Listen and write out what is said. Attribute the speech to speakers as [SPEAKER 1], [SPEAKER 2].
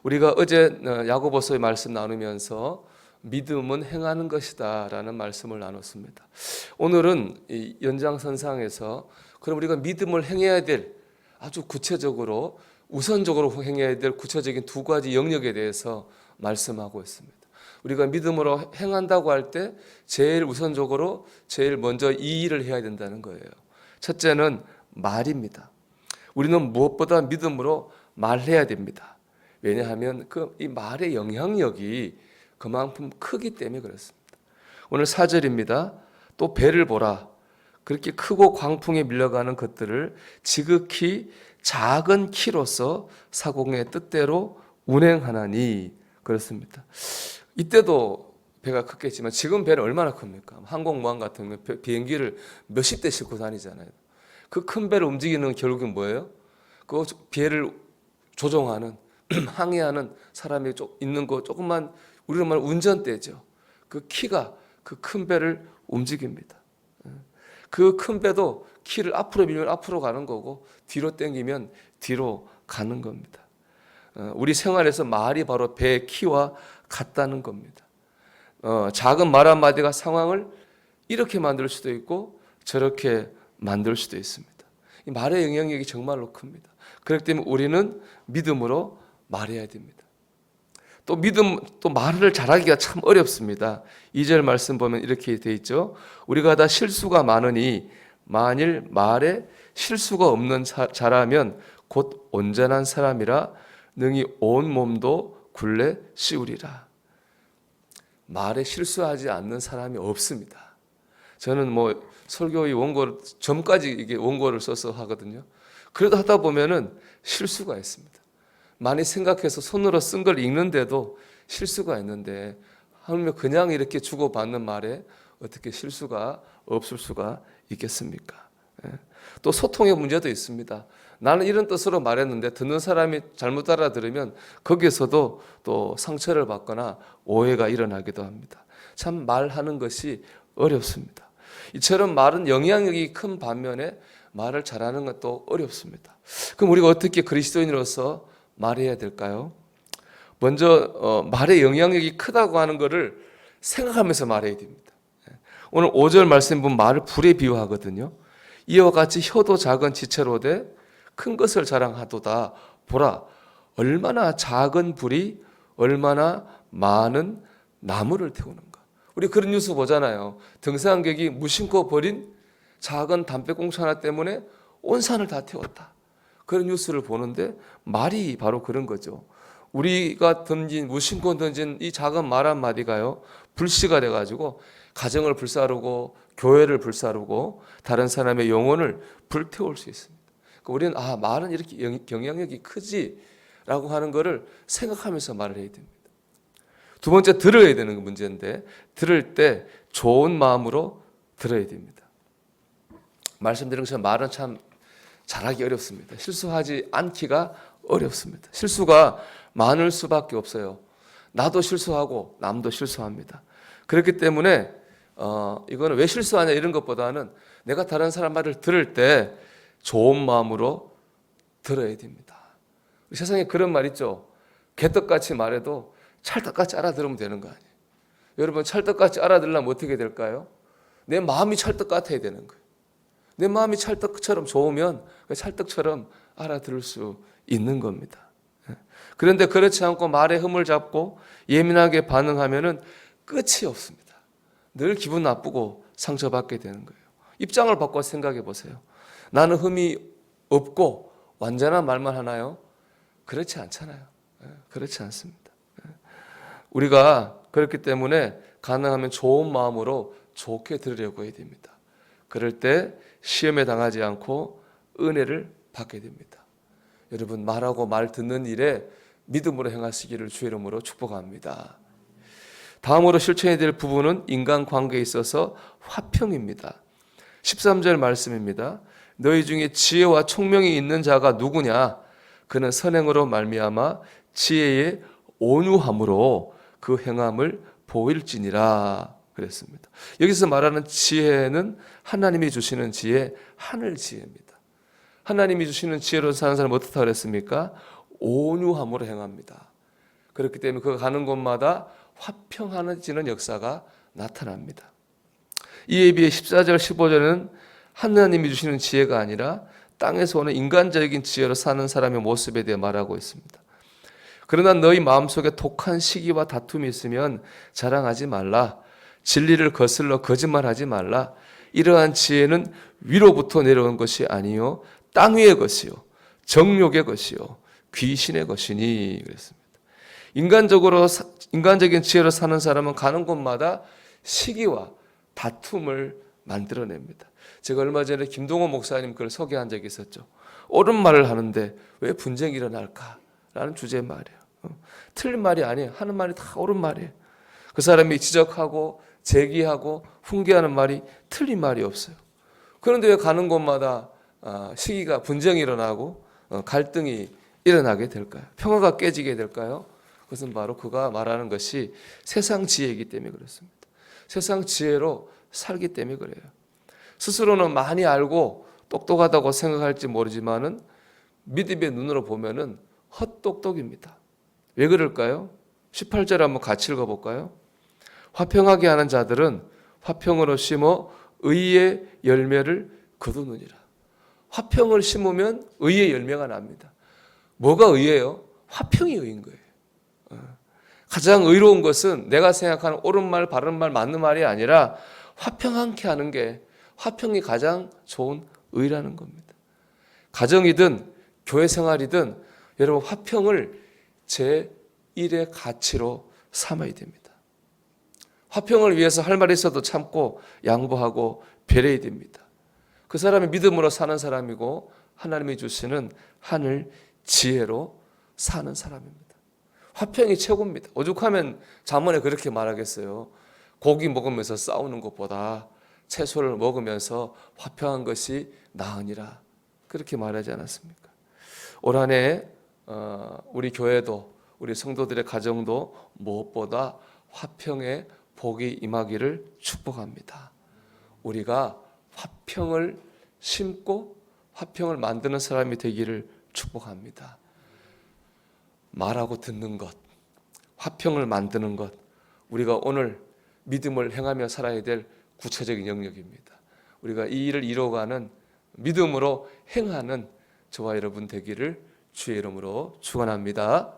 [SPEAKER 1] 우리가 어제 야고보서의 말씀 나누면서 믿음은 행하는 것이다 라는 말씀을 나눴습니다. 오늘은 이 연장선상에서 그럼 우리가 믿음을 행해야 될 아주 구체적으로 우선적으로 행해야 될 구체적인 두 가지 영역에 대해서 말씀하고 있습니다. 우리가 믿음으로 행한다고 할 때 제일 우선적으로 제일 먼저 이 일을 해야 된다는 거예요. 첫째는 말입니다. 우리는 무엇보다 믿음으로 말해야 됩니다. 왜냐하면 이 말의 영향력이 그만큼 크기 때문에 그렇습니다. 오늘 4절입니다. 또 배를 보라. 그렇게 크고 광풍에 밀려가는 것들을 지극히 작은 키로서 사공의 뜻대로 운행하나니 그렇습니다. 이때도 배가 컸겠지만 지금 배는 얼마나 큽니까? 항공모함 같은 거 비행기를 몇십 대 싣고 다니잖아요. 그 큰 배를 움직이는 결국은 뭐예요? 그 배를 조종하는 항해하는 사람이 있는 거 조금만 우리로 말하면 운전대죠. 그 키가 그 큰 배를 움직입니다. 그 큰 배도 키를 앞으로 밀면 앞으로 가는 거고 뒤로 당기면 뒤로 가는 겁니다. 우리 생활에서 말이 바로 배의 키와 같다는 겁니다. 작은 말 한마디가 상황을 이렇게 만들 수도 있고 저렇게 만들 수도 있습니다. 이 말의 영향력이 정말로 큽니다. 그렇기 때문에 우리는 믿음으로 말해야 됩니다. 또 말을 잘하기가 참 어렵습니다. 2절 말씀 보면 이렇게 되어 있죠. 우리가 다 실수가 많으니 만일 말에 실수가 없는 자라면 곧 온전한 사람이라 능히 온 몸도 굴레 씌우리라. 말에 실수하지 않는 사람이 없습니다. 저는 설교의 원고를 점까지 이게 원고를 써서 하거든요. 그래도 하다 보면은 실수가 있습니다. 많이 생각해서 손으로 쓴 걸 읽는데도 실수가 있는데 하물며 그냥 이렇게 주고받는 말에 어떻게 실수가 없을 수가 있겠습니까? 또 소통의 문제도 있습니다. 나는 이런 뜻으로 말했는데 듣는 사람이 잘못 알아들으면 거기에서도 또 상처를 받거나 오해가 일어나기도 합니다. 참 말하는 것이 어렵습니다. 이처럼 말은 영향력이 큰 반면에 말을 잘하는 것도 어렵습니다. 그럼 우리가 어떻게 그리스도인으로서 말해야 될까요? 먼저 말의 영향력이 크다고 하는 것을 생각하면서 말해야 됩니다. 오늘 5절 말씀 보면 말을 불에 비유하거든요. 이와 같이 혀도 작은 지체로되 큰 것을 자랑하도다. 보라, 얼마나 작은 불이 얼마나 많은 나무를 태우는가. 우리 그런 뉴스 보잖아요. 등산객이 무심코 버린 작은 담배꽁초 하나 때문에 온 산을 다 태웠다. 그런 뉴스를 보는데 말이 바로 그런 거죠. 우리가 무심코 던진 이 작은 말 한마디가요, 불씨가 돼가지고 가정을 불사르고 교회를 불사르고 다른 사람의 영혼을 불태울 수 있습니다. 우리는 말은 이렇게 영향력이 크지라고 하는 것을 생각하면서 말을 해야 됩니다. 두 번째, 들어야 되는 문제인데 들을 때 좋은 마음으로 들어야 됩니다. 말씀드린 것처럼 말은 참 잘하기 어렵습니다. 실수하지 않기가 어렵습니다. 실수가 많을 수밖에 없어요. 나도 실수하고 남도 실수합니다. 그렇기 때문에 이거는 왜 실수하냐 이런 것보다는 내가 다른 사람 말을 들을 때 좋은 마음으로 들어야 됩니다. 세상에 그런 말 있죠. 개떡같이 말해도 찰떡같이 알아들으면 되는 거 아니에요. 여러분, 찰떡같이 알아들으려면 어떻게 될까요? 내 마음이 찰떡 같아야 되는 거예요. 내 마음이 찰떡처럼 좋으면 찰떡처럼 알아들을 수 있는 겁니다. 그런데 그렇지 않고 말에 흠을 잡고 예민하게 반응하면은 끝이 없습니다. 늘 기분 나쁘고 상처받게 되는 거예요. 입장을 바꿔 생각해 보세요. 나는 흠이 없고 완전한 말만 하나요? 그렇지 않잖아요. 그렇지 않습니다. 우리가 그렇기 때문에 가능하면 좋은 마음으로 좋게 들으려고 해야 됩니다. 그럴 때 시험에 당하지 않고 은혜를 받게 됩니다. 여러분, 말하고 말 듣는 일에 믿음으로 행하시기를 주의 이름으로 축복합니다. 다음으로 실천해야 될 부분은 인간관계에 있어서 화평입니다. 13절 말씀입니다. 너희 중에 지혜와 총명이 있는 자가 누구냐? 그는 선행으로 말미암아 지혜의 온유함으로 그 행함을 보일지니라 그랬습니다. 여기서 말하는 지혜는 하나님이 주시는 지혜, 하늘 지혜입니다. 하나님이 주시는 지혜로 사는 사람은 어떻다 그랬습니까? 온유함으로 행합니다. 그렇기 때문에 그가 가는 곳마다 화평하지는 역사가 나타납니다. 이에 비해 14절 15절은 하나님이 주시는 지혜가 아니라 땅에서 오는 인간적인 지혜로 사는 사람의 모습에 대해 말하고 있습니다. 그러나 너희 마음속에 독한 시기와 다툼이 있으면 자랑하지 말라. 진리를 거슬러 거짓말하지 말라. 이러한 지혜는 위로부터 내려온 것이 아니요 땅 위의 것이요 정욕의 것이요 귀신의 것이니 그랬습니다. 인간적인 지혜로 사는 사람은 가는 곳마다 시기와 다툼을 만들어냅니다. 제가 얼마 전에 김동호 목사님 걸 소개한 적이 있었죠. 옳은 말을 하는데 왜 분쟁이 일어날까라는 주제의 말이에요. 틀린 말이 아니에요. 하는 말이 다 옳은 말이에요. 그 사람이 지적하고 제기하고 훈계하는 말이 틀린 말이 없어요. 그런데 왜 가는 곳마다 시기가 분쟁이 일어나고 갈등이 일어나게 될까요? 평화가 깨지게 될까요? 그것은 바로 그가 말하는 것이 세상 지혜이기 때문에 그렇습니다. 세상 지혜로 살기 때문에 그래요. 스스로는 많이 알고 똑똑하다고 생각할지 모르지만은 믿음의 눈으로 보면은 헛똑똑입니다. 왜 그럴까요? 18절 한번 같이 읽어볼까요? 화평하게 하는 자들은 화평으로 심어 의의 열매를 거두느니라. 화평을 심으면 의의 열매가 납니다. 뭐가 의예요? 화평이 의인 거예요. 가장 의로운 것은 내가 생각하는 옳은 말, 바른 말, 맞는 말이 아니라 화평하게 하는 게 화평이 가장 좋은 의라는 겁니다. 가정이든 교회 생활이든 여러분 화평을 제1의 가치로 삼아야 됩니다. 화평을 위해서 할 말이 있어도 참고 양보하고 배려해야 됩니다. 그 사람이 믿음으로 사는 사람이고 하나님이 주시는 하늘 지혜로 사는 사람입니다. 화평이 최고입니다. 오죽하면 잠언에 그렇게 말하겠어요. 고기 먹으면서 싸우는 것보다 채소를 먹으면서 화평한 것이 나으니라. 그렇게 말하지 않았습니까? 올 한 해 우리 교회도 우리 성도들의 가정도 무엇보다 화평의 복이 임하기를 축복합니다. 우리가 화평을 심고 화평을 만드는 사람이 되기를 축복합니다. 말하고 듣는 것, 화평을 만드는 것, 우리가 오늘 믿음을 행하며 살아야 될 구체적인 영역입니다. 우리가 이 일을 이루어가는 믿음으로 행하는 저와 여러분 되기를 주의 이름으로 축원합니다.